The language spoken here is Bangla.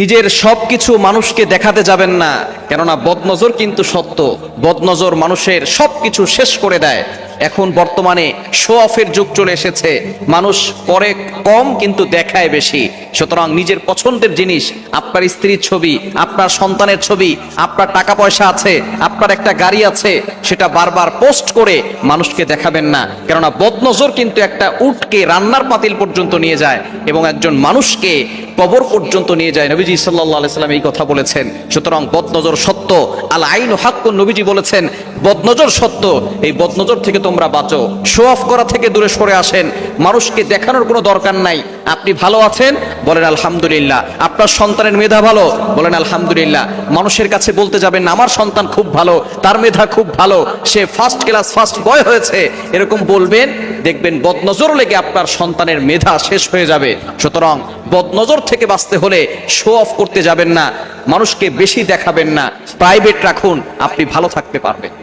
নিজের সবকিছু মানুষকে দেখাতে যাবেন না, কেননা বদনজর কিন্তু সত্য। বদনজর মানুষের সবকিছু শেষ করে দেয়। এখন বর্তমানে শো অফের যুগ চলে এসেছে, মানুষ করে কম কিন্তু দেখায় বেশি। সুতরাং নিজের পছন্দের জিনিস, আপনার স্ত্রীর ছবি, আপনার সন্তানের ছবি, আপনার টাকা পয়সা আছে, আপনার একটা গাড়ি আছে, সেটা বারবার পোস্ট করে মানুষকে দেখাবেন না। কেননা বদনজর কিন্তু একটা উটকে রান্নার পাতিল পর্যন্ত নিয়ে যায় এবং একজন মানুষকে কবর পর্যন্ত নিয়ে যায়। নবীজি সাল্লাল্লাহু আলাইহি সাল্লাম এই কথা বলেছেন। সুতরাং বদনজর সত্য, আল আইনু হাক্কুন, নবীজি বলেছেন বদনজর সত্য। এই বদনজর থেকে তোমরা বাঁচো, শো অফ করা থেকে দূরে সরে আসেন। মানুষকে দেখানোর কোনো দরকার নাই। আপনি ভালো আছেন, বলেন আলহামদুলিল্লাহ। আপনার সন্তানের মেধা ভালো, বলেন আলহামদুলিল্লাহ। মানুষের কাছে বলতে যাবেন না আমার সন্তান খুব ভালো, তার মেধা খুব ভালো, সে ফার্স্ট ক্লাস ফার্স্ট বয় হয়েছে, এরকম বলবেন, দেখবেন বদনজর লেগে আপনার সন্তানের মেধা শেষ হয়ে যাবে। সুতরাং বদনজর থেকে বাঁচতে হলে শো অফ করতে যাবেন না, মানুষকে বেশি দেখাবেন না, প্রাইভেট রাখুন, আপনি ভালো থাকতে পারবেন।